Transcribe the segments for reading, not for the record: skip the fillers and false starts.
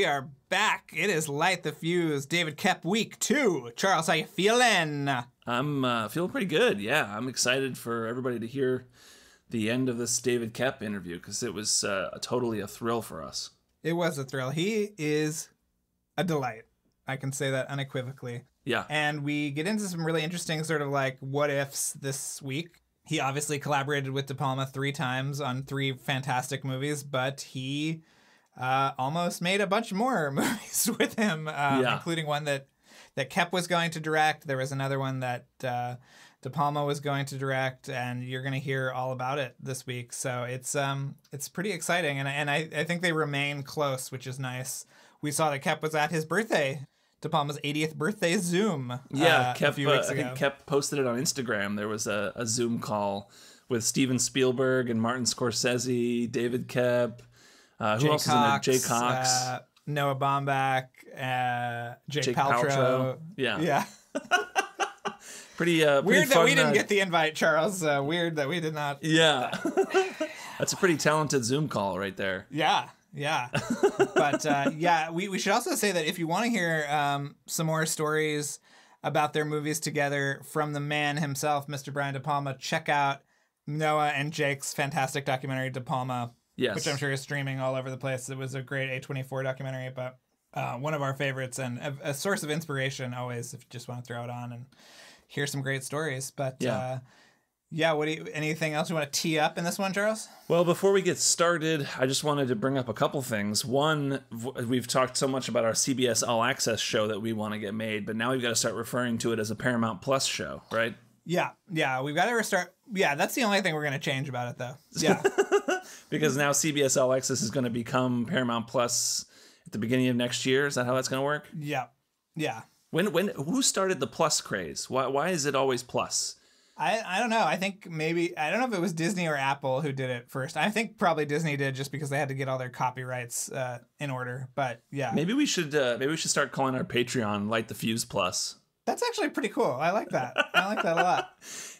are back. It is Light the Fuse, David Koepp, week 2. Charles, how you feeling? I'm feeling pretty good, yeah. I'm excited for everybody to hear the end of this David Koepp interview, because it was totally a thrill for us. It was a thrill. He is a delight. I can say that unequivocally. Yeah. And we get into some really interesting sort of like what-ifs this week. He obviously collaborated with De Palma 3 times on 3 fantastic movies, but he almost made a bunch more movies with him, including one that Koepp was going to direct. There was another one that De Palma was going to direct, and you're going to hear all about it this week. So it's pretty exciting, and I think they remain close, which is nice. We saw that Koepp was at his birthday, De Palma's 80th birthday Zoom. Yeah, a few weeks ago. I think Koepp posted it on Instagram. There was a Zoom call with Steven Spielberg and Martin Scorsese, David Koepp. Who else is in there? Jay Cox. Noah Baumbach, Jake Paltrow. Yeah. Pretty weird that fun, we didn't get the invite, Charles. Weird that we did not. Yeah. That's a pretty talented Zoom call right there. Yeah. But we should also say that if you want to hear some more stories about their movies together from the man himself, Mr. Brian De Palma, check out Noah and Jake's fantastic documentary, De Palma, which I'm sure is streaming all over the place. It was a great A24 documentary, but one of our favorites and a source of inspiration always if you just want to throw it on and hear some great stories. But anything else you want to tee up in this one, Charles? Well, before we get started, I just wanted to bring up a couple things. One, we've talked so much about our CBS All Access show that we want to get made, but now we've got to start referring to it as a Paramount Plus show, right? Yeah, we've got to restart. Yeah, that's the only thing we're going to change about it, though. Yeah. Because now CBS All Access is going to become Paramount Plus at the beginning of next year. Is that how that's going to work? Yeah. Who started the Plus craze? Why is it always Plus? I don't know. I think I don't know if it was Disney or Apple who did it first. I think probably Disney did just because they had to get all their copyrights in order. But yeah. Maybe we should start calling our Patreon Light the Fuse Plus. That's actually pretty cool. I like that. I like that a lot.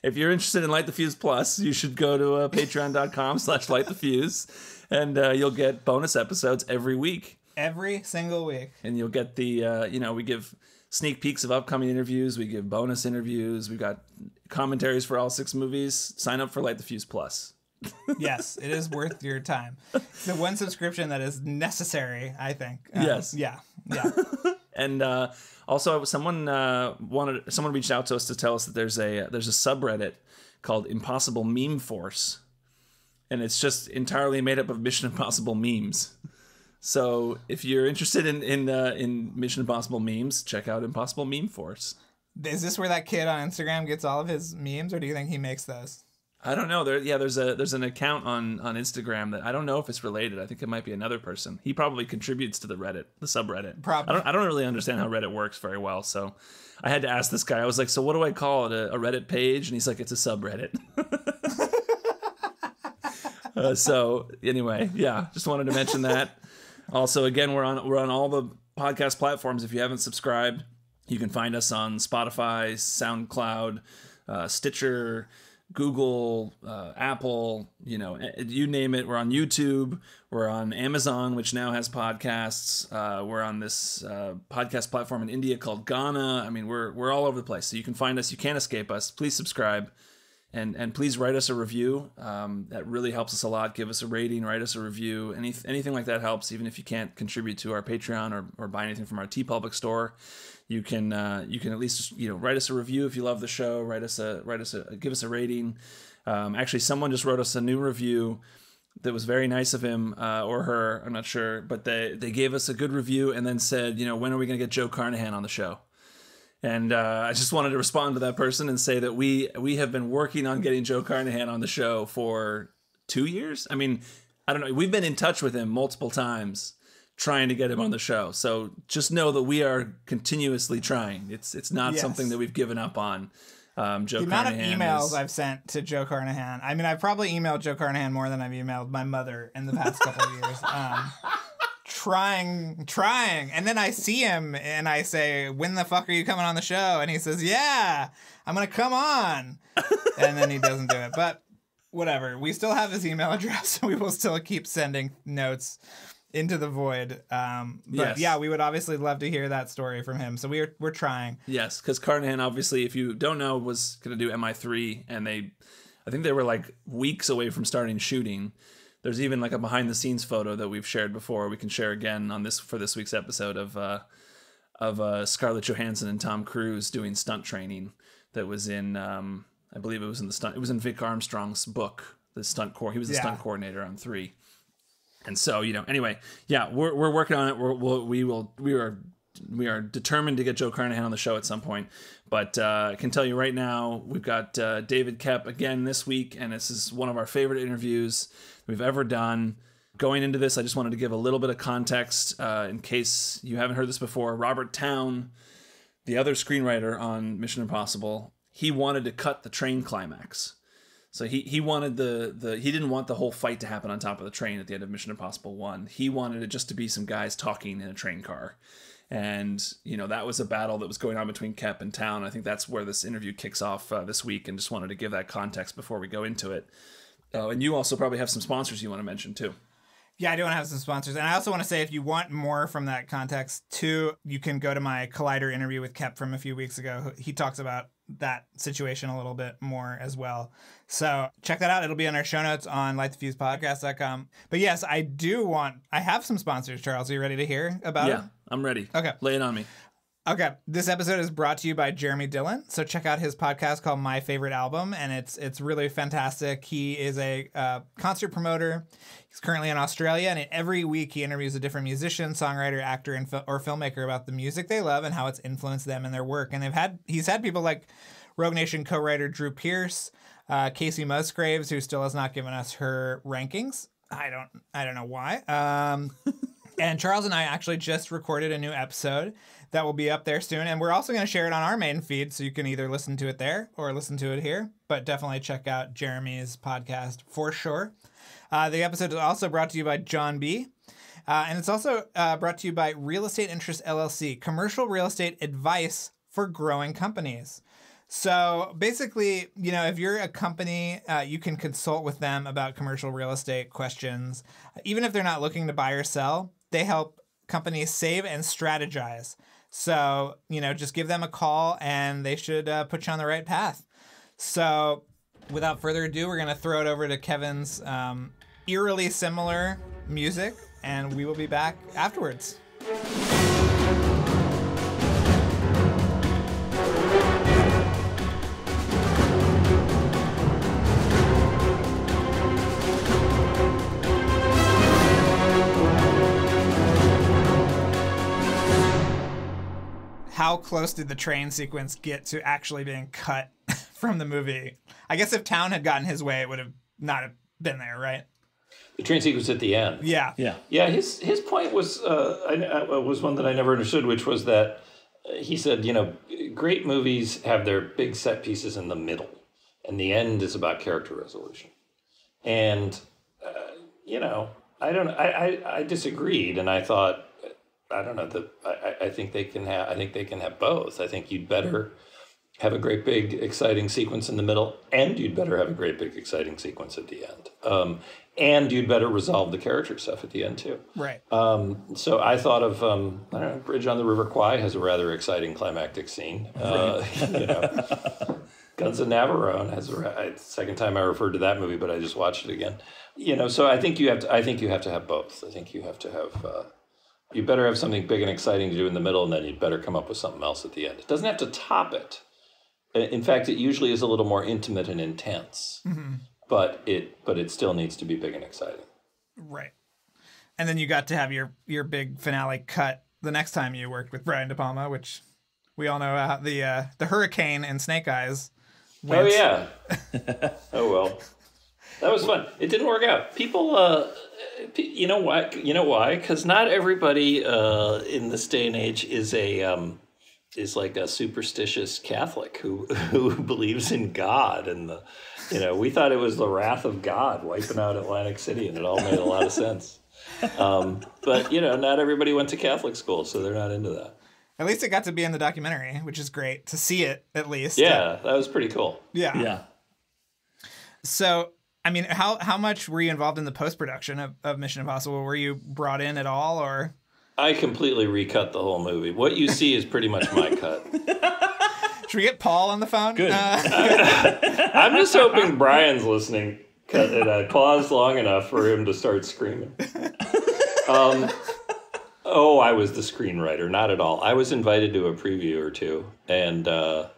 If you're interested in Light the Fuse Plus, you should go to patreon.com/lightthefuse, and you'll get bonus episodes every week. Every single week. And you'll get the, we give sneak peeks of upcoming interviews. We give bonus interviews. We've got commentaries for all 6 movies. Sign up for Light the Fuse Plus. Yes, it is worth your time. It's the one subscription that is necessary, I think. Yes. Yeah. And also, someone reached out to us to tell us that there's a subreddit called Impossible Meme Force, and it's just entirely made up of Mission Impossible memes. So if you're interested in Mission Impossible memes, check out Impossible Meme Force. Is this where that kid on Instagram gets all of his memes, or do you think he makes those? I don't know. There's an account on Instagram that I don't know if it's related. I think it might be another person. He probably contributes to the subreddit. Probably. I don't really understand how Reddit works very well, so I had to ask this guy. I was like, so what do I call it? A Reddit page? And he's like, it's a subreddit. So anyway, just wanted to mention that. Also, again, we're on all the podcast platforms. If you haven't subscribed, you can find us on Spotify, SoundCloud, Stitcher, Google, Apple, you name it. We're on YouTube. We're on Amazon, which now has podcasts. We're on this podcast platform in India called Ghana. I mean, we're all over the place. So you can find us. You can't escape us. Please subscribe. And please write us a review. That really helps us a lot. Give us a rating, write us a review. Anything like that helps, even if you can't contribute to our Patreon or buy anything from our TeePublic store. You can at least write us a review if you love the show. Give us a rating. Actually, someone just wrote us a new review that was very nice of him or her. I'm not sure, but they gave us a good review and then said, when are we going to get Joe Carnahan on the show? And I just wanted to respond to that person and say that we have been working on getting Joe Carnahan on the show for 2 years. I mean, I don't know. We've been in touch with him multiple times trying to get him on the show. So just know that we are continuously trying. It's not something that we've given up on. Joe the amount of emails I've sent to Joe Carnahan. I mean, I've probably emailed Joe Carnahan more than I've emailed my mother in the past couple of years. Trying. And then I see him and I say, when the fuck are you coming on the show? And he says, yeah, I'm going to come on. And then he doesn't do it. But whatever. We still have his email address. So we will still keep sending notes into the void. But Yes. yeah, we would obviously love to hear that story from him. So we're trying. Yes, because Carnahan, obviously, if you don't know, was going to do MI3, and I think they were like weeks away from starting shooting. There's even like a behind the scenes photo that we've shared before. We can share again on this for this week's episode of Scarlett Johansson and Tom Cruise doing stunt training. That was in, I believe it was in it was in Vic Armstrong's book, the stunt he was the stunt coordinator on 3. And so, anyway, yeah, we're working on it. We are determined to get Joe Carnahan on the show at some point. But I can tell you right now, we've got David Koepp again this week, and this is one of our favorite interviews we've ever done. Going into this, I just wanted to give a little bit of context in case you haven't heard this before. Robert Towne, the other screenwriter on Mission Impossible, he wanted to cut the train climax. So he wanted he didn't want the whole fight to happen on top of the train at the end of Mission Impossible 1. He wanted it just to be some guys talking in a train car. And, that was a battle that was going on between Koepp and Towne. I think that's where this interview kicks off this week, and just wanted to give that context before we go into it. And you also probably have some sponsors you want to mention too. Yeah, I do want to have some sponsors. And I also want to say, if you want more from that context too, you can go to my Collider interview with Koepp from a few weeks ago. He talks about that situation a little bit more as well. So check that out. It'll be on our show notes on lightthefusepodcast.com. But yes, I have some sponsors, Charles. Are you ready to hear about it? Yeah, I'm ready. Okay. Lay it on me. Okay, this episode is brought to you by Jeremy Dillon. So check out his podcast called My Favorite Album, and it's really fantastic. He is a concert promoter. He's currently in Australia, and every week he interviews a different musician, songwriter, actor, or filmmaker about the music they love and how it's influenced them in their work. And he's had people like Rogue Nation co-writer Drew Pearce, Casey Musgraves, who still has not given us her rankings. I don't know why. And Charles and I actually just recorded a new episode that will be up there soon. And we're also going to share it on our main feed, so you can either listen to it there or listen to it here. But definitely check out Jeremy's podcast for sure. The episode is also brought to you by John B. And it's also brought to you by Real Estate Interest LLC, commercial real estate advice for growing companies. So basically, if you're a company, you can consult with them about commercial real estate questions. Even if they're not looking to buy or sell, they help companies save and strategize. So, just give them a call and they should put you on the right path. So without further ado, we're going to throw it over to Kevin's eerily similar music, and we will be back afterwards. How close did the train sequence get to actually being cut from the movie? I guess if Towne had gotten his way, it would have not have been there, right? The train sequence at the end. Yeah. His point was was one that I never understood, which was that he said, great movies have their big set pieces in the middle, and the end is about character resolution. And I disagreed, and I thought, I don't know that I think they can have both. I think you'd better have a great big exciting sequence in the middle, and you'd better have a great big exciting sequence at the end. And you'd better resolve the character stuff at the end too. Right. So I thought of Bridge on the River Kwai has a rather exciting climactic scene. Guns of Navarone has second time I referred to that movie, but I just watched it again. So I think you have to have both. I think you have to have. You better have something big and exciting to do in the middle, and then you'd better come up with something else at the end. It doesn't have to top it. In fact, it usually is a little more intimate and intense, but it still needs to be big and exciting. Right. And then you got to have your big finale cut the next time you worked with Brian De Palma, which we all know how the hurricane and Snake Eyes went. Oh yeah. Oh well. That was fun. It didn't work out. People, you know why? Because not everybody in this day and age is like a superstitious Catholic who believes in God, and we thought it was the wrath of God wiping out Atlantic City, and it all made a lot of sense. But not everybody went to Catholic school, so they're not into that. At least it got to be in the documentary, which is great to see it. At least, yeah, that was pretty cool. Yeah. Yeah. So I mean, how much were you involved in the post-production of Mission Impossible? Were you brought in at all, or? I completely recut the whole movie. What you see is pretty much my cut. Should we get Paul on the phone? Good. I'm just hoping Brian's listening and I paused long enough for him to start screaming. I was the screenwriter. Not at all. I was invited to a preview or two, and I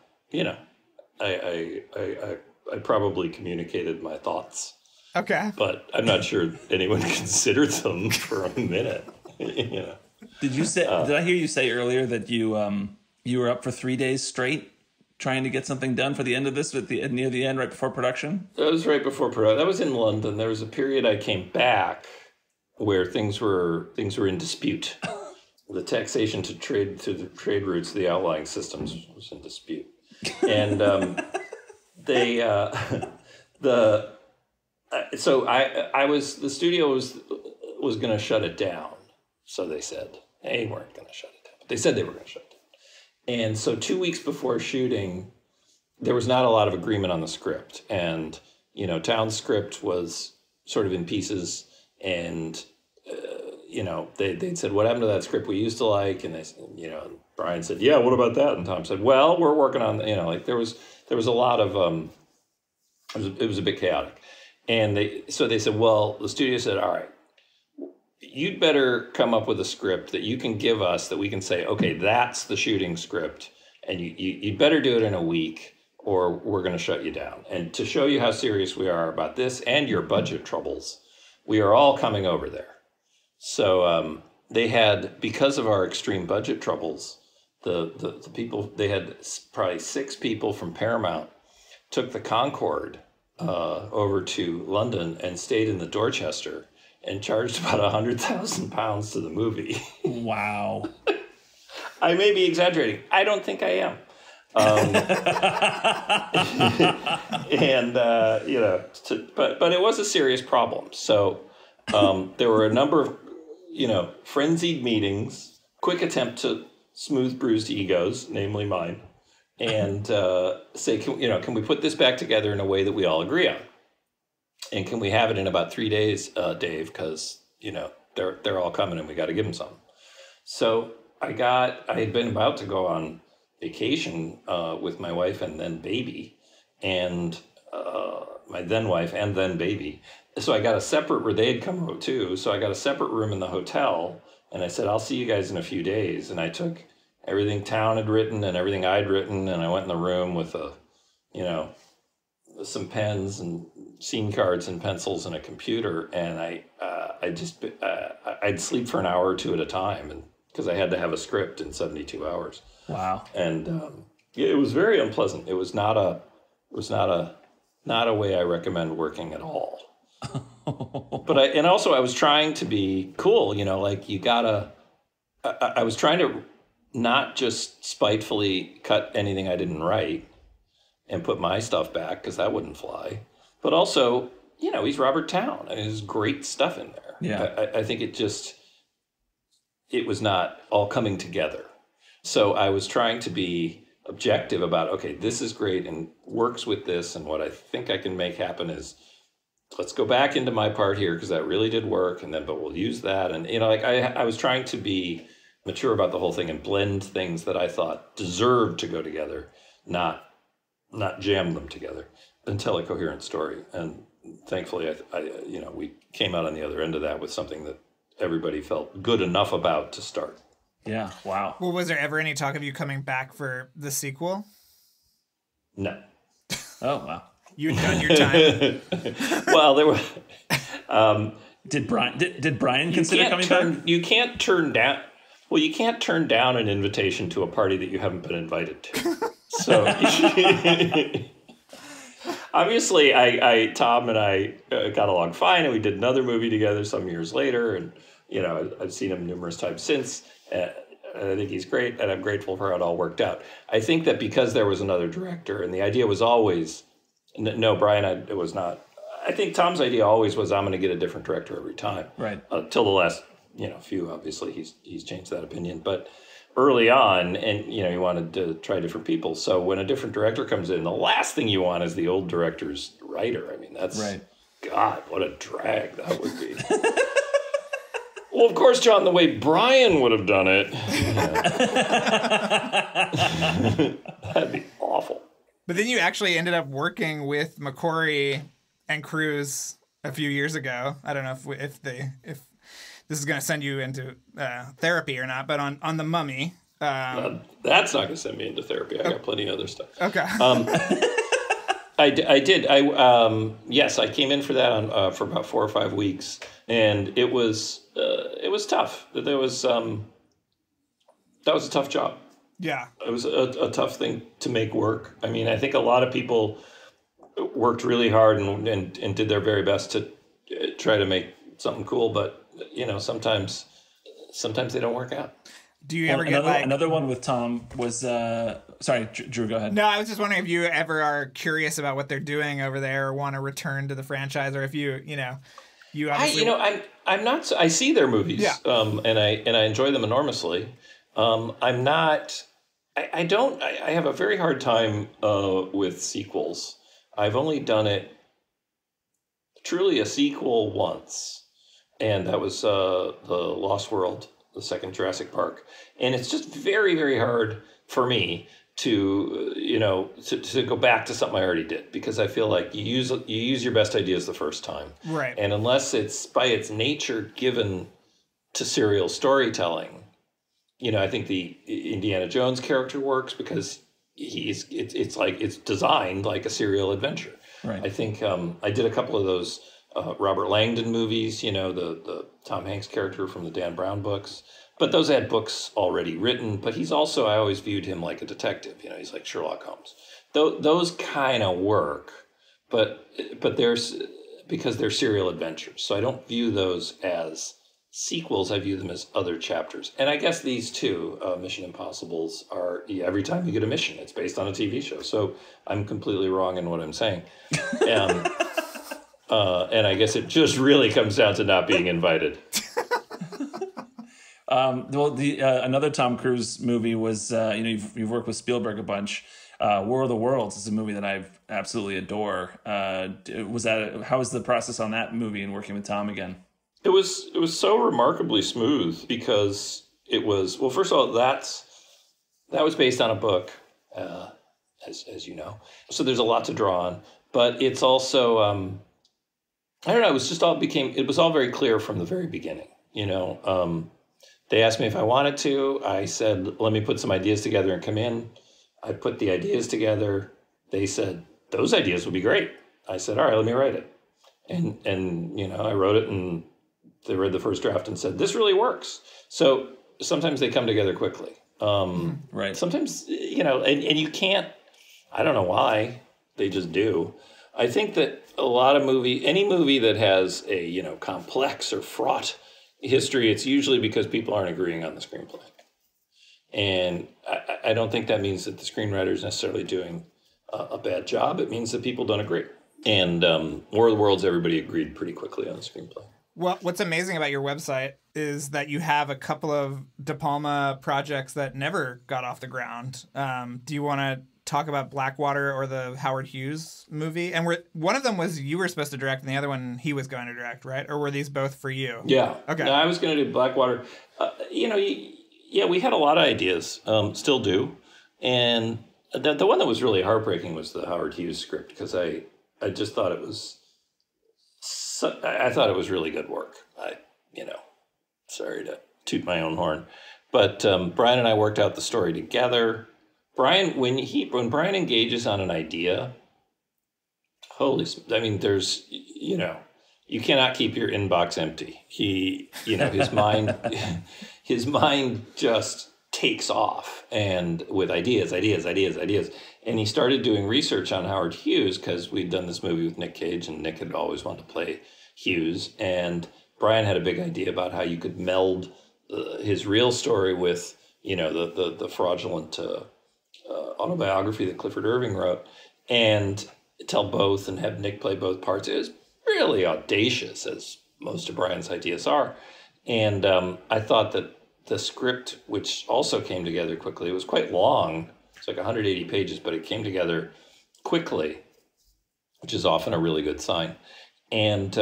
probably communicated my thoughts. Okay. But I'm not sure anyone considered them for a minute. Did you say? Did I hear you say earlier that you were up for 3 days straight trying to get something done for the end of this near the end, right before production? That was right before production. That was in London. There was a period I came back where things were in dispute. The taxation to the trade routes, the outlying systems was in dispute, and the studio was going to shut it down. So they said they weren't going to shut it down, but they said they were going to shut it down. And so 2 weeks before shooting, there was not a lot of agreement on the script, and Town's script was sort of in pieces, and they said, what happened to that script we used to like? And they said, Brian said, yeah, what about that? And Tom said, well, we're working on, there was a lot of, it was a bit chaotic. And they said, well, the studio said, all right, you'd better come up with a script that you can give us that we can say, okay, that's the shooting script. And you'd better do it in a week or we're going to shut you down. And to show you how serious we are about this and your budget troubles, we are all coming over there. So they had, because of our extreme budget troubles, the people, they had probably 6 people from Paramount took the Concorde over to London and stayed in the Dorchester and charged about £100,000 to the movie. Wow. I may be exaggerating. I don't think I am. But it was a serious problem. So there were a number of, frenzied meetings, quick attempt to smooth bruised egos, namely mine, and say, can we put this back together in a way that we all agree on? And can we have it in about 3 days, Dave? Because, they're all coming and we got to give them something. So I had been about to go on vacation with my wife and then baby, and my then wife and then baby. So I got a separate, where they had come out too. So I got a separate room in the hotel, and I said, I'll see you guys in a few days. And I took everything Town had written and everything I'd written, and I went in the room with some pens and scene cards and pencils and a computer, and I'd sleep for an hour or two at a time, and because I had to have a script in 72 hours. Wow. And it was very unpleasant. It was not a way I recommend working at all. But I was trying to be cool, I was trying to not just spitefully cut anything I didn't write and put my stuff back, because that wouldn't fly. But also, he's Robert Town. I mean, there's great stuff in there. Yeah. I think it was not all coming together. So I was trying to be objective about, okay, this is great and works with this, and what I think I can make happen is, let's go back into my part here because that really did work, but we'll use that. And, I was trying to be mature about the whole thing and blend things that I thought deserved to go together, not jam them together, and tell a coherent story. And thankfully, we came out on the other end of that with something that everybody felt good enough about to start. Yeah. Wow. Well, was there ever any talk of you coming back for the sequel? No. Oh, wow. You had done your time. Well, there were. Did Brian consider coming back? You can't turn down. Well, you can't turn down an invitation to a party that you haven't been invited to. So, obviously, Tom and I got along fine, and we did another movie together some years later, and I've seen him numerous times since. I think he's great, and I'm grateful for how it all worked out. I think that because there was another director, and the idea was always, no, Brian, it was not. I think Tom's idea always was, I'm going to get a different director every time. Right. Till the last, few, obviously, he's changed that opinion. But early on, and, he wanted to try different people. So when a different director comes in, the last thing you want is the old director's writer. I mean, that's right. God, what a drag that would be. Well, of course, John, the way Brian would have done it, that'd be awful. But then you actually ended up working with McQuarrie and Cruise a few years ago. I don't know if this is going to send you into therapy or not, but on The Mummy. That's not going to send me into therapy. I got plenty of other stuff. Okay. I did. Yes, I came in for that for about 4 or 5 weeks, and it was tough. That was a tough job. Yeah. It was a tough thing to make work. I mean, I think a lot of people worked really hard and did their very best to try to make something cool, but sometimes they don't work out. Do you ever get another one with Tom was sorry, Drew, go ahead. No, I was just wondering if you ever are curious about what they're doing over there or want to return to the franchise, or if you obviously I'm not. I see their movies, yeah. And I enjoy them enormously. I'm not. I don't. I have a very hard time with sequels. I've only done it truly a sequel once, and that was the Lost World, the second Jurassic Park, and it's just very, very hard for me to to go back to something I already did, because I feel like you use your best ideas the first time, right? And unless it's by its nature given to serial storytelling, I think the Indiana Jones character works because it's designed like a serial adventure. Right. I think I did a couple of those Robert Langdon movies, the Tom Hanks character from the Dan Brown books. But those had books already written. But he's also, I always viewed him like a detective. He's like Sherlock Holmes. Those kind of work, but because they're serial adventures. So I don't view those as sequels. I view them as other chapters. And I guess these two, Mission Impossibles, are every time you get a mission, it's based on a TV show. So I'm completely wrong in what I'm saying. And I guess it just really comes down to not being invited. Another Tom Cruise movie was you've worked with Spielberg a bunch. War of the Worlds is a movie that I absolutely adore. How was the process on that movie and working with Tom again? It was so remarkably smooth because it was, well, first of all, that was based on a book, as you know. So there's a lot to draw on, but it's also I don't know. It was all very clear from the very beginning. They asked me if I wanted to. I said, let me put some ideas together and come in. I put the ideas together. They said, those ideas would be great. I said, all right, let me write it. And I wrote it, and they read the first draft and said, this really works. So sometimes they come together quickly. Right. Sometimes, and you can't, I don't know why, they just do. I think that any movie that has a, complex or fraught history, it's usually because people aren't agreeing on the screenplay. And I don't think that means that the screenwriter is necessarily doing a bad job. It means that people don't agree. And War of the Worlds, everybody agreed pretty quickly on the screenplay. Well, what's amazing about your website is that you have a couple of De Palma projects that never got off the ground. Do you want to talk about Blackwater or the Howard Hughes movie? And one of them was you were supposed to direct, and the other one he was going to direct, right? Or were these both for you? Yeah. Okay. No, I was going to do Blackwater. Yeah, we had a lot of ideas, still do. And the one that was really heartbreaking was the Howard Hughes script, because I just thought it was really good work. Sorry to toot my own horn, but Brian and I worked out the story together. Brian, when Brian engages on an idea, there's, you cannot keep your inbox empty. His mind just takes off, and with ideas. And he started doing research on Howard Hughes because we'd done this movie with Nick Cage, and Nick had always wanted to play Hughes. And Brian had a big idea about how you could meld his real story with, the fraudulent autobiography that Clifford Irving wrote, and tell both and have Nick play both parts. It was really audacious, as most of Brian's ideas are. And I thought that the script, which also came together quickly, it was quite long. It's like 180 pages, but it came together quickly, which is often a really good sign. And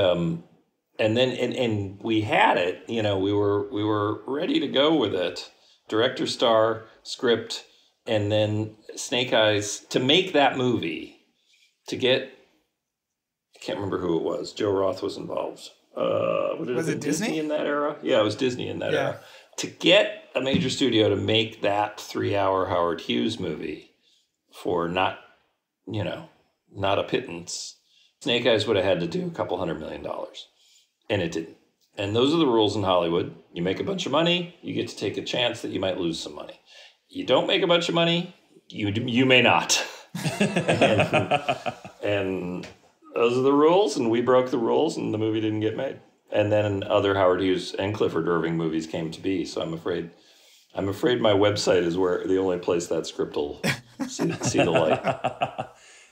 then we had it, you know, we were ready to go with it. Director, star, script, and then Snake Eyes. To make that movie, I can't remember who it was. Joe Roth was involved. Was it Disney in that era? Yeah, it was Disney in that era. To get a major studio to make that 3-hour Howard Hughes movie for not a pittance, Snake Eyes would have had to do $200 million. And it didn't. And those are the rules in Hollywood. You make a bunch of money, you get to take a chance that you might lose some money. You don't make a bunch of money, you may not. and those are the rules, and we broke the rules, and the movie didn't get made. And then other Howard Hughes and Clifford Irving movies came to be. So I'm afraid my website is the only place that script will see the light.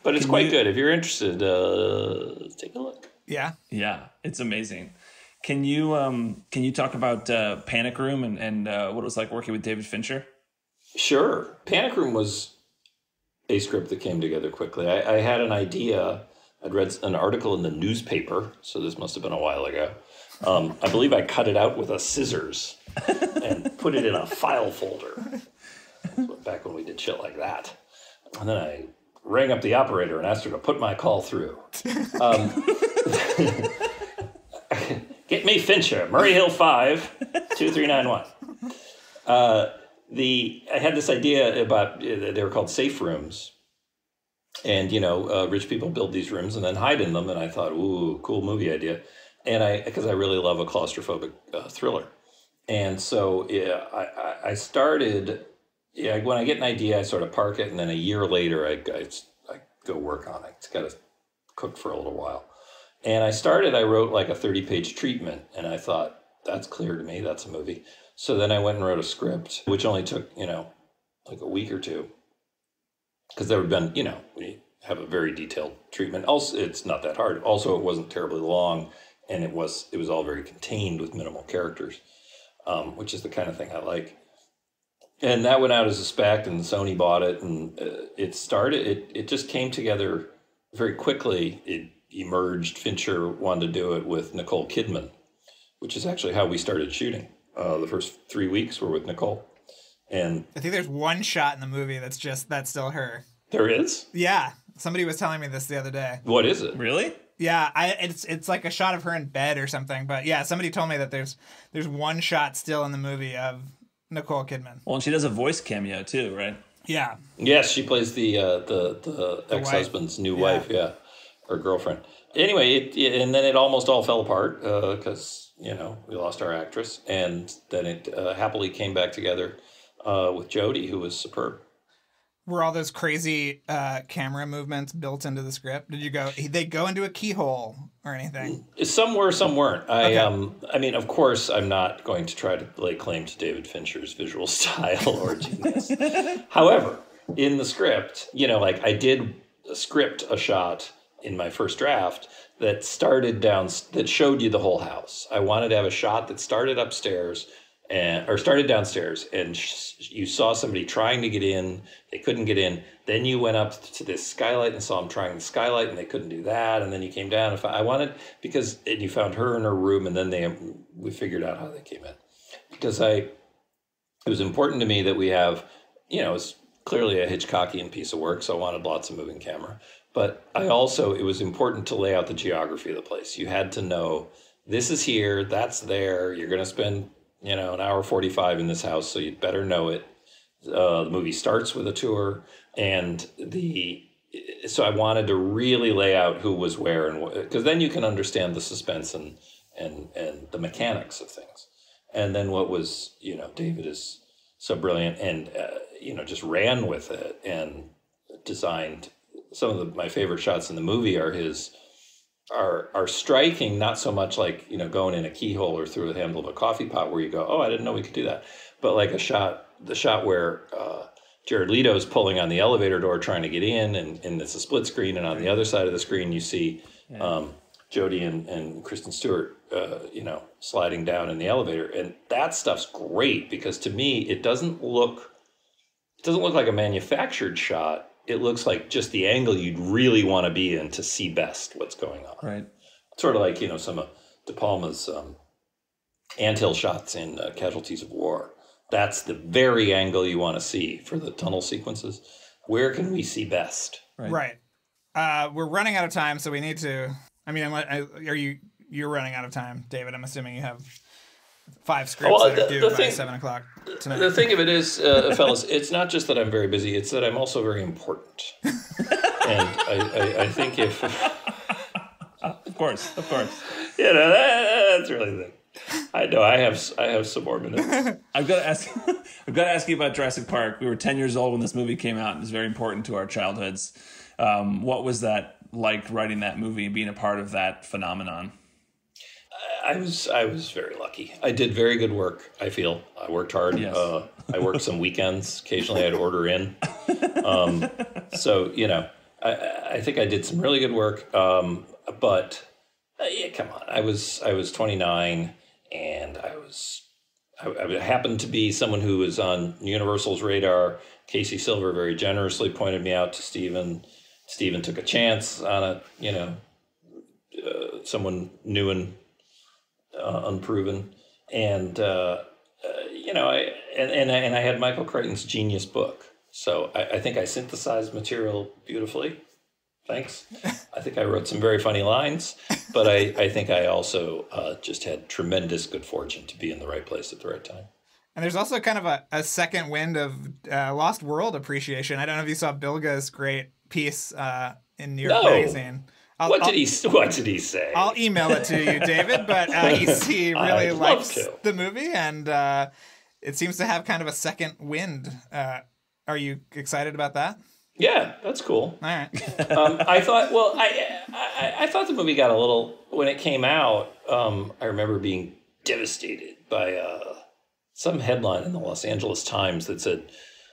But it's quite good. If you're interested, take a look. Yeah. Yeah, it's amazing. Can you talk about Panic Room and what it was like working with David Fincher? Sure. Panic Room was a script that came together quickly. I had an idea. I'd read an article in the newspaper, so this must have been a while ago. I believe I cut it out with a scissors and put it in a file folder. Back when we did shit like that. And then I rang up the operator and asked her to put my call through. Get me Fincher, Murray Hill 5, 2391. I had this idea about, they were called safe rooms. And, rich people build these rooms and then hide in them. And I thought, ooh, cool movie idea. And because I really love a claustrophobic thriller. And so I started, when I get an idea, I sort of park it. And then a year later, I go work on it. It's got to cook for a little while. And I wrote like a 30-page treatment. And I thought, that's clear to me. That's a movie. So then I went and wrote a script, which only took, like a week or two. Because there had been, we have a very detailed treatment. Also, it's not that hard. Also, it wasn't terribly long, and it was all very contained with minimal characters, which is the kind of thing I like. And that went out as a spec, and Sony bought it, and it just came together very quickly. It emerged. Fincher wanted to do it with Nicole Kidman, which is actually how we started shooting. The first 3 weeks were with Nicole. And I think there's one shot in the movie that's still her. There is? Yeah. Somebody was telling me this the other day. What is it? Really? Yeah, it's like a shot of her in bed or something. But yeah, somebody told me that there's one shot still in the movie of Nicole Kidman. Well, and she does a voice cameo too, right? Yeah. Yes, she plays the ex-husband's new wife, or girlfriend. Anyway, and then it almost all fell apart because we lost our actress, and then it happily came back together with Jodie, who was superb. Were all those crazy camera movements built into the script? Did they go into a keyhole or anything? Some were, some weren't. Okay. I mean, of course, I'm not going to try to lay claim to David Fincher's visual style or genius. However, in the script, I did script a shot in my first draft that that showed you the whole house. I wanted to have a shot that started upstairs started downstairs, and you saw somebody trying to get in. They couldn't get in. Then you went up to this skylight and saw them trying the skylight, and they couldn't do that. And then you came down. And you found her in her room, and then we figured out how they came in. Because it was important to me that we have, it's clearly a Hitchcockian piece of work, so I wanted lots of moving camera. But it was important to lay out the geography of the place. You had to know, this is here, that's there, you're going to spend an hour 45 in this house, so you'd better know it. The movie starts with a tour, and so I wanted to really lay out who was where, and because then you can understand the suspense and the mechanics of things. And then what was, David is so brilliant, and just ran with it and designed some of my favorite shots in the movie are striking, not so much like, going in a keyhole or through the handle of a coffee pot where you go, oh, I didn't know we could do that. But like the shot where Jared Leto's pulling on the elevator door trying to get in, and it's a split screen, and on the other side of the screen you see Jodie and Kristen Stewart, sliding down in the elevator. And that stuff's great because to me, it doesn't look like a manufactured shot. It looks like just the angle you'd really want to be in to see best what's going on. Right. Sort of like, some of De Palma's anthill shots in Casualties of War. That's the very angle you want to see for the tunnel sequences. Where can we see best? Right. We're running out of time, so we need to. I mean, you're running out of time, David. I'm assuming you have 5 scripts that are due by 7 o'clock tonight. The thing of it is, fellas, it's not just that I'm very busy; it's that I'm also very important. And I think if, of course, that's really the thing. I know I have some more minutes. I've got to ask you about Jurassic Park. We were 10 years old when this movie came out, and it was very important to our childhoods. What was that like, writing that movie and being a part of that phenomenon? I was very lucky. I did very good work, I feel. I worked hard. Yes. I worked some weekends. Occasionally I'd order in. So, I think I did some really good work. But come on. I was 29, and I happened to be someone who was on Universal's radar. Casey Silver very generously pointed me out to Steven. Steven took a chance on someone new and unproven, and I had Michael Crichton's genius book, so I think I synthesized material beautifully. Thanks. I think I wrote some very funny lines, but I think I also just had tremendous good fortune to be in the right place at the right time. And there's also kind of a second wind of Lost World appreciation. I don't know if you saw Bilga's great piece in New York Magazine. What did he say? I'll email it to you, David. But he really likes the movie, and it seems to have kind of a second wind. Are you excited about that? Yeah, that's cool. All right. I thought the movie got a little, when it came out, I remember being devastated by some headline in the Los Angeles Times that said,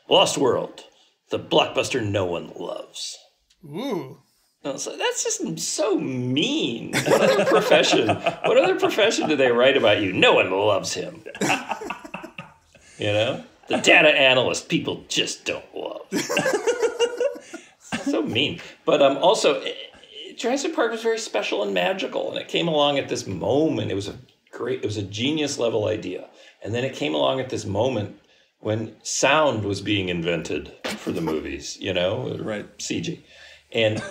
"Lost World, the blockbuster no one loves." Ooh. And I was like, that's just so mean. What other profession do they write about you? No one loves him. The data analyst people just don't love. So mean. But also, Jurassic Park was very special and magical, and it came along at this moment. It was a genius level idea. And then it came along at this moment when sound was being invented for the movies, Right. CG. And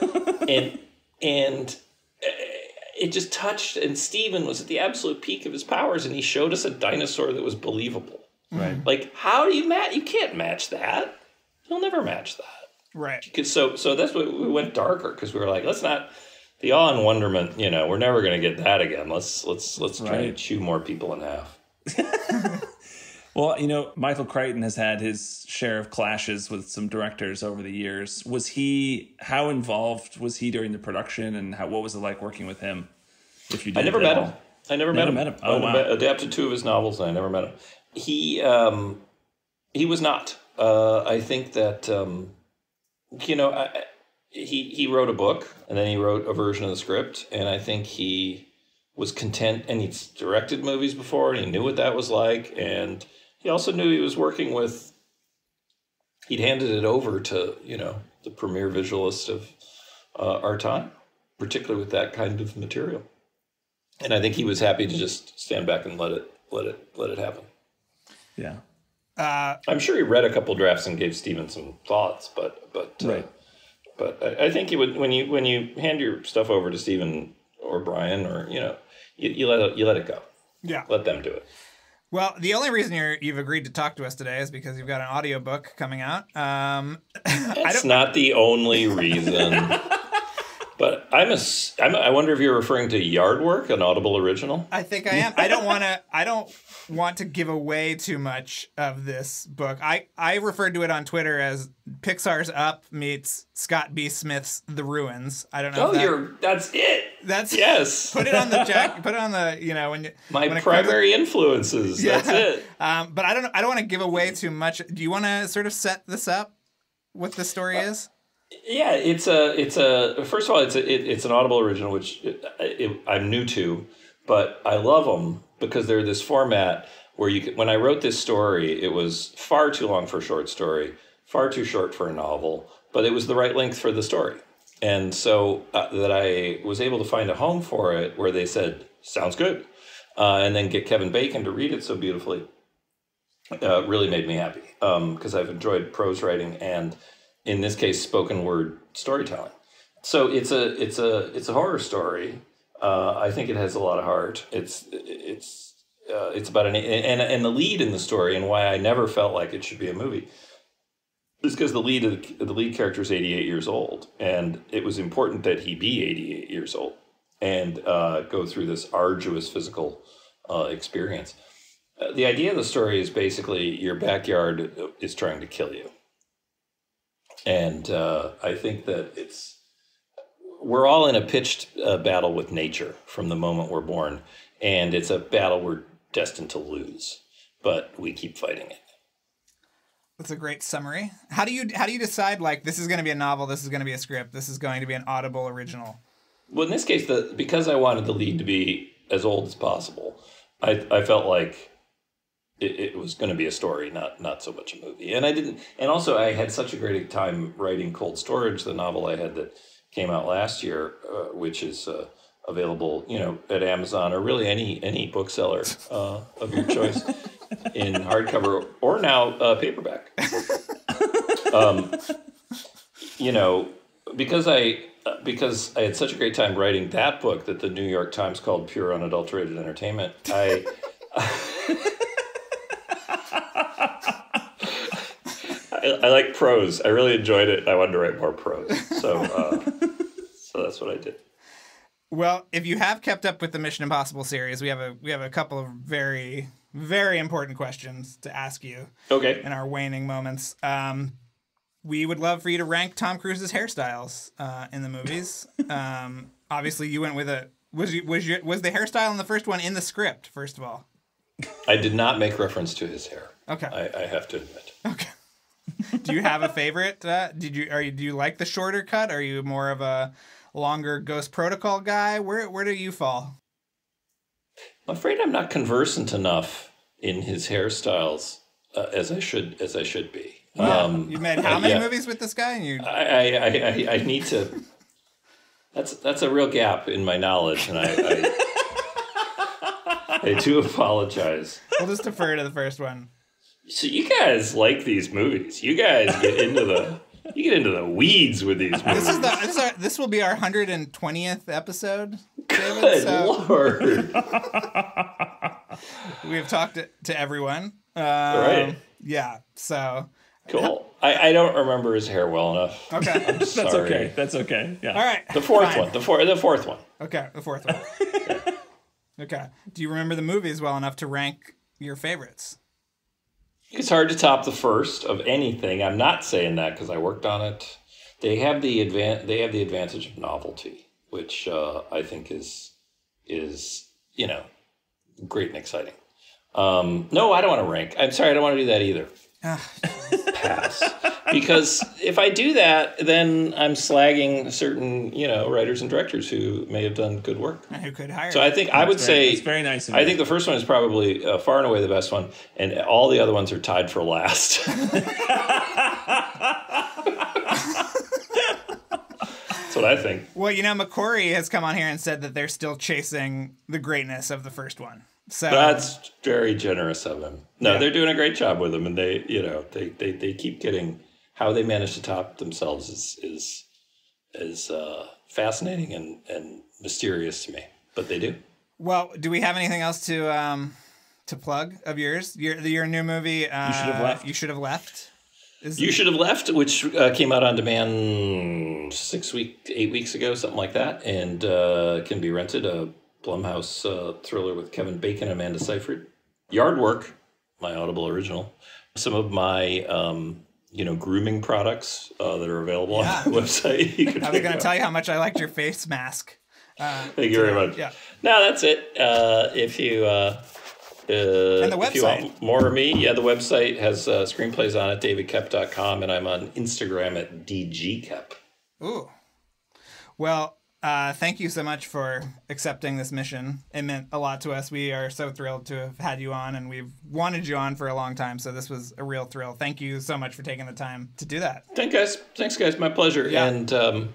it just touched, and Steven was at the absolute peak of his powers, and he showed us a dinosaur that was believable. Right. Like, how do you match? You can't match that. You'll never match that. Right. So that's what we went darker, because we were like, let's not, the awe and wonderment, we're never going to get that again. Let's try and chew more people in half. Well, Michael Crichton has had his share of clashes with some directors over the years. How involved was he during the production, and what was it like working with him? If you did, I never met him. Oh, wow. I adapted 2 of his novels, and I never met him. He was not. I think that he wrote a book, and then he wrote a version of the script, and I think he was content, and he's directed movies before, and he knew what that was like, and he also knew he was working with, he'd handed it over to, the premier visualist of our time, particularly with that kind of material. And I think he was happy to just stand back and let it happen. Yeah. I'm sure he read a couple drafts and gave Steven some thoughts, but right. But I think he would, when you hand your stuff over to Steven or Brian, or you let it go. Yeah. Let them do it. Well, the only reason you've agreed to talk to us today is because you've got an audiobook coming out. That's not the only reason. But I wonder if you're referring to Yard Work, an Audible original. I think I am. I don't want to give away too much of this book. I referred to it on Twitter as Pixar's Up meets Scott B. Smith's The Ruins. I don't know. That's it. That's yes. Put it on the jack. Put it on the my primary influences. Yeah. That's it. But I don't want to give away too much. Do you want to sort of set this up? What the story is? Yeah, it's first of all, it's an Audible original, which I'm new to, but I love them because they're this format where when I wrote this story, it was far too long for a short story, far too short for a novel, but it was the right length for the story. And so that I was able to find a home for it where they said, sounds good. And then get Kevin Bacon to read it so beautifully really made me happy because I've enjoyed prose writing and, in this case, spoken word storytelling. So it's a horror story. I think it has a lot of heart. It's about and the lead in the story, and why I never felt like it should be a movie, is because the lead character is 88 years old, and it was important that he be 88 years old and go through this arduous physical experience. The idea of the story is basically your backyard is trying to kill you. And I think that we're all in a pitched battle with nature from the moment we're born. And it's a battle we're destined to lose, but we keep fighting it. That's a great summary. How do you decide, like, this is going to be a novel, this is going to be a script, this is going to be an Audible original? Well, in this case, because I wanted the lead to be as old as possible, I felt like it was going to be a story, not so much a movie. And also I had such a great time writing Cold Storage, the novel I had that came out last year, which is available, at Amazon or really any bookseller of your choice in hardcover or now paperback. Because I had such a great time writing that book that the New York Times called pure unadulterated entertainment, I like prose. I really enjoyed it. I wanted to write more prose. So that's what I did. Well, if you have kept up with the Mission Impossible series, we have a couple of very, very important questions to ask you. Okay. In our waning moments. We would love for you to rank Tom Cruise's hairstyles in the movies. Obviously, you went with was the hairstyle in the first one in the script, first of all? I did not make reference to his hair. Okay. I have to admit. Okay. Do you have a favorite? Do you like the shorter cut? Are you more of a longer Ghost Protocol guy? Where do you fall? I'm afraid I'm not conversant enough in his hairstyles as I should be. Yeah. You've made how many movies with this guy? And I need to. That's a real gap in my knowledge, and I do apologize. We'll just defer to the first one. So you guys like these movies. You guys get into the weeds with these movies. This will be our 120th episode, David. Good Lord. We have talked to everyone. Right. Yeah, so. Cool. I don't remember his hair well enough. Okay. I'm sorry. That's okay. Yeah. All right. The fourth one. The fourth one. Okay, the fourth one. Okay. Do you remember the movies well enough to rank your favorites? It's hard to top the first of anything. I'm not saying that because I worked on it. They have the advantage of novelty, which I think is great and exciting. No, I don't want to rank. I'm sorry, I don't want to do that either. Pass. Because if I do that, then I'm slagging certain, writers and directors who may have done good work. And who could hire. So I think I would say it's very nice of I you. think the first one is probably far and away the best one, and all the other ones are tied for last. That's what I think. Well, McQuarrie has come on here and said that they're still chasing the greatness of the first one. So that's very generous of him. No, They're doing a great job with them, and they keep getting how they manage to top themselves is fascinating and mysterious to me. But they do. Well, do we have anything else to plug of yours? Your new movie. You Should Have Left. You Should Have Left. You Should Have Left, which came out on demand 8 weeks ago, something like that, and can be rented. A Blumhouse thriller with Kevin Bacon and Amanda Seyfried. Yard Work, my Audible original. Some of my grooming products that are available on the website. I was going to tell you how much I liked your face mask. Thank you very much. Yeah. No, that's it. If you and the website. If you want more of me, the website has screenplays on it, davidkoepp.com, and I'm on Instagram at dgkoepp. Ooh. Well, Thank you so much for accepting this mission. It meant a lot to us. We are so thrilled to have had you on, and we've wanted you on for a long time, so this was a real thrill. Thank you so much for taking the time to do that. Thanks, guys. My pleasure. Yeah. And I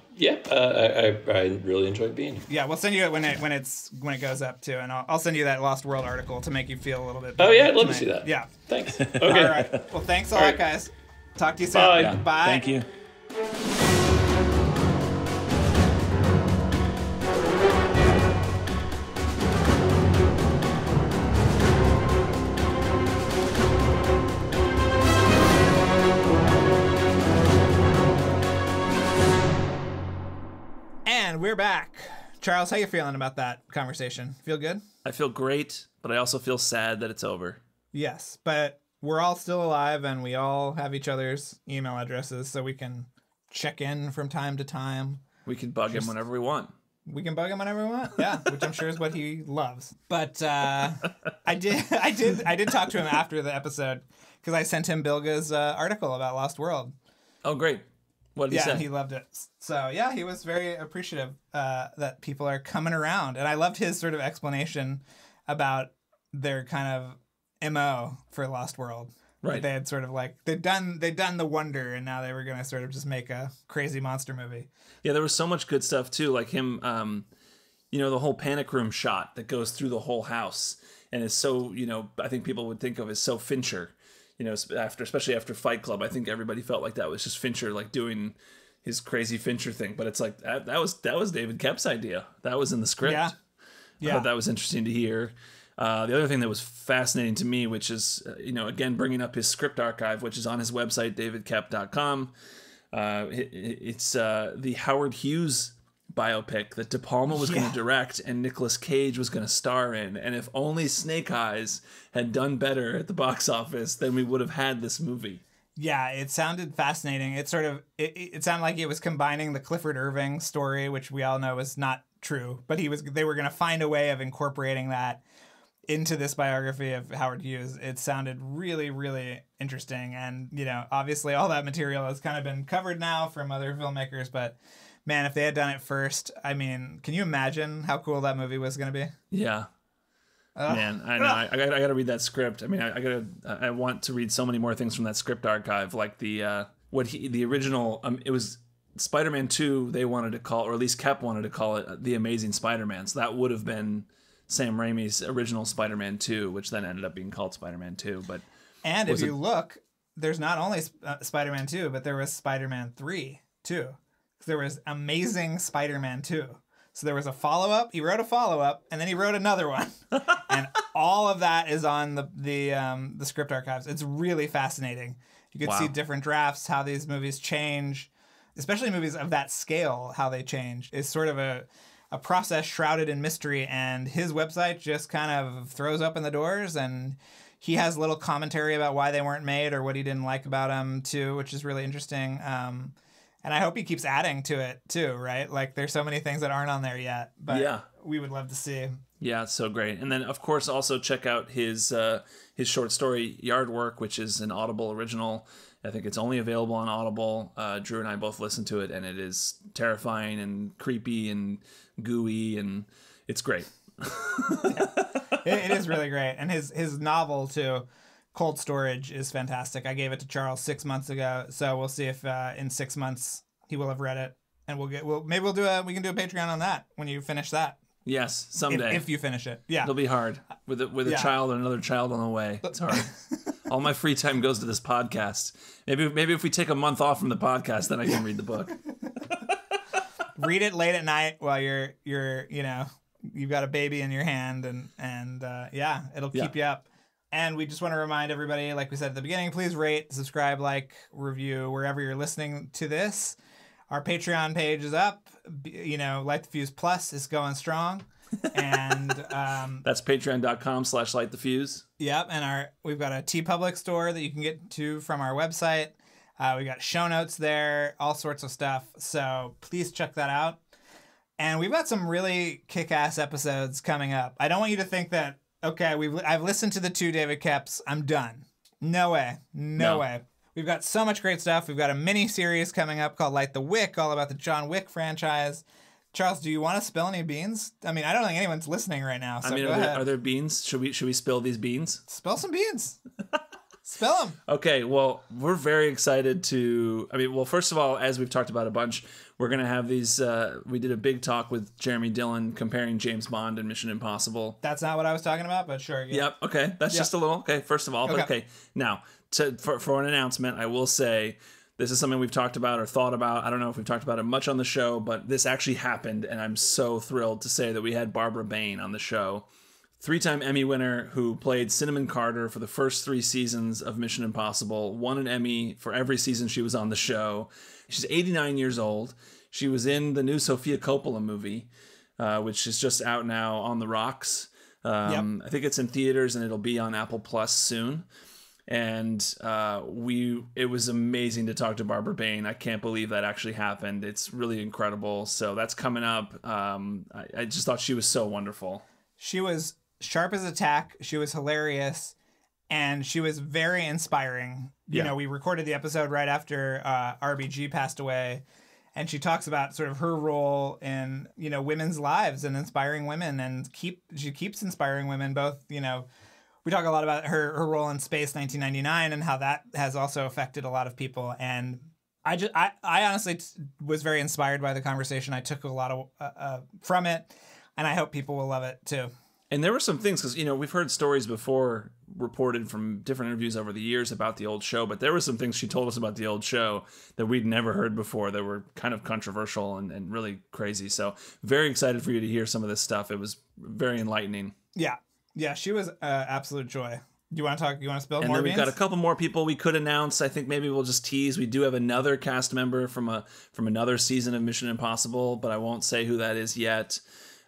really enjoyed being here. Yeah, we'll send you it when it goes up too, and I'll send you that Lost World article to make you feel a little bit better. Oh yeah, I'd love to see that. Yeah. Thanks. Okay. All right. Well, thanks a lot, guys. Talk to you soon. Bye. Yeah. Bye. Thank you. And we're back. Charles, how you feeling about that conversation? Feel good? I feel great, but I also feel sad that it's over. Yes, but we're all still alive, and we all have each other's email addresses, so we can check in from time to time. We can bug him whenever we want. We can bug him whenever we want, yeah, which I'm sure is what he loves. But I did talk to him after the episode because I sent him Bilga's article about Lost World. Oh, great. What did he say? Yeah, he loved it. So yeah, he was very appreciative that people are coming around, and I loved his sort of explanation about their kind of MO for Lost World. Right. They had sort of like they'd done the wonder, and now they were going to sort of just make a crazy monster movie. Yeah, there was so much good stuff too, like him. The whole panic room shot that goes through the whole house, and is so I think people would think of as so Fincher. Especially after Fight Club, I think everybody felt like that was just Fincher, like doing his crazy Fincher thing. But it's like that was David Koepp's idea. That was in the script. Yeah. I thought that was interesting to hear. The other thing that was fascinating to me, which is again bringing up his script archive, which is on his website davidkoepp.com. It's the Howard Hughes biopic that De Palma was going to direct and Nicolas Cage was going to star in. And if only Snake Eyes had done better at the box office, then we would have had this movie. Yeah, it sounded fascinating. It sort of it sounded like it was combining the Clifford Irving story, which we all know is not true, but they were going to find a way of incorporating that into this biography of Howard Hughes. It sounded really, really interesting. And, obviously all that material has kind of been covered now from other filmmakers, but man, if they had done it first, I mean, can you imagine how cool that movie was going to be? Yeah. Man, I know. I got to read that script. I mean, I want to read so many more things from that script archive, like the original. It was Spider-Man 2. They wanted to call, or at least Koepp wanted to call it, The Amazing Spider-Man. So that would have been Sam Raimi's original Spider-Man 2, which then ended up being called Spider-Man 2. And if you look, there's not only Spider-Man 2, but there was Spider-Man 3 too. There was Amazing Spider-Man 2. So there was a follow-up. He wrote a follow-up, and then he wrote another one. And all of that is on the script archives. It's really fascinating. You could see different drafts, how these movies change, especially movies of that scale, how they change. It's sort of a process shrouded in mystery, and his website just kind of throws open the doors, and he has a little commentary about why they weren't made or what he didn't like about them too, which is really interesting. And I hope he keeps adding to it too, right? Like there's so many things that aren't on there yet, but we would love to see. Yeah, it's so great. And then of course also check out his short story Yard Work, which is an Audible original. I think it's only available on Audible. Drew and I both listened to it, and it is terrifying and creepy and gooey, and it's great. It is really great. And his novel too, Cold Storage, is fantastic. I gave it to Charles 6 months ago, so we'll see if in 6 months he will have read it, and we can do a Patreon on that when you finish that. Yes, someday. If you finish it, yeah, it'll be hard with a child and another child on the way. It's hard. All my free time goes to this podcast. Maybe if we take a month off from the podcast, then I can read the book. Read it late at night while you're you've got a baby in your hand, and it'll keep you up. And we just want to remind everybody, like we said at the beginning, please rate, subscribe, like, review wherever you're listening to this. Our Patreon page is up. Light the Fuse Plus is going strong. And that's patreon.com/lightthefuse. Yep. And we've got a TeePublic store that you can get to from our website. We got show notes there, all sorts of stuff. So please check that out. And we've got some really kick-ass episodes coming up. I don't want you to think that, okay, I've listened to the 2 David Koepps, I'm done. No way. No way. We've got so much great stuff. We've got a mini series coming up called Light the Wick, all about the John Wick franchise. Charles, do you want to spill any beans? I mean, I don't think anyone's listening right now. So go ahead. Are there beans? Should we spill these beans? Spill some beans. Spill them. Okay, well, we're very excited to... first of all, as we've talked about a bunch, we're going to have these... we did a big talk with Jeremy Dillon comparing James Bond and Mission Impossible. That's not what I was talking about, but sure. Yeah. Yep, okay. That's just a little... Okay, first of all. Okay. But okay, now, for an announcement, I will say... This is something we've talked about or thought about. I don't know if we've talked about it much on the show, but this actually happened, and I'm so thrilled to say that we had Barbara Bain on the show. 3-time Emmy winner who played Cinnamon Carter for the first 3 seasons of Mission Impossible, won an Emmy for every season she was on the show. She's 89 years old. She was in the new Sofia Coppola movie, which is just out now on the rocks. I think it's in theaters, and it'll be on Apple Plus soon. And it was amazing to talk to Barbara Bain. I can't believe that actually happened. It's really incredible. So that's coming up. I just thought she was so wonderful. She was sharp as a tack. She was hilarious, and she was very inspiring. You know, we recorded the episode right after RBG passed away, and she talks about sort of her role in, you know, women's lives and inspiring women, and she keeps inspiring women both, you know. We talk a lot about her role in Space 1999 and how that has also affected a lot of people. And I honestly was very inspired by the conversation. I took a lot of from it, and I hope people will love it too. And there were some things, because, you know, we've heard stories before reported from different interviews over the years about the old show, but there were some things she told us about the old show that we'd never heard before that were kind of controversial and really crazy. So very excited for you to hear some of this stuff. It was very enlightening. Yeah, she was absolute joy. Do you want to talk? You want to spill and more then beans? We've got a couple more people we could announce. I think maybe we'll just tease. We do have another cast member from another season of Mission Impossible, but I won't say who that is yet.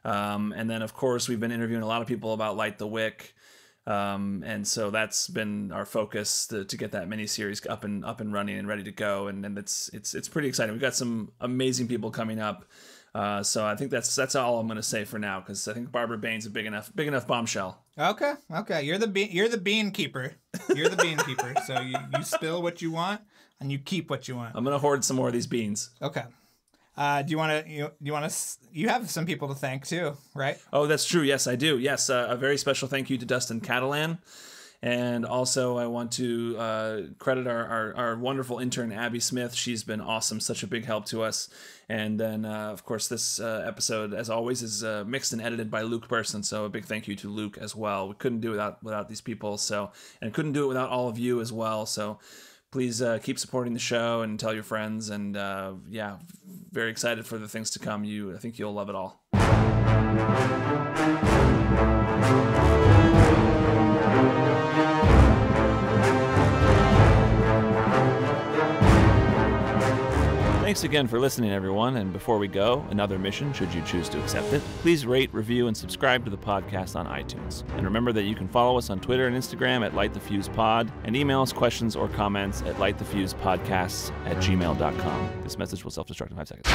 And then, of course, we've been interviewing a lot of people about Light the Wick. And so that's been our focus to get that miniseries up and running and ready to go. And it's pretty exciting. We've got some amazing people coming up. So I think that's all I'm going to say for now, because I think Barbara Bain's a big enough bombshell. Okay. You're the bean keeper. You're the bean keeper. So you spill what you want and you keep what you want. I'm going to hoard some more of these beans. Okay. You have some people to thank too, right? Oh, that's true. Yes, I do. Yes, a very special thank you to Dustin Catalan. And also I want to credit our wonderful intern, Abby Smith. She's been awesome, such a big help to us. And then, of course, this episode, as always, is mixed and edited by Luke Burson. So a big thank you to Luke as well. We couldn't do it without these people. And couldn't do it without all of you as well. So please keep supporting the show and tell your friends. And very excited for the things to come. I think you'll love it all. Thanks again for listening, everyone. And before we go, another mission, should you choose to accept it. Please rate, review, and subscribe to the podcast on iTunes. And remember that you can follow us on Twitter and Instagram at LightTheFusePod, and email us questions or comments at lightthefusepodcasts@gmail.com. This message will self-destruct in 5 seconds.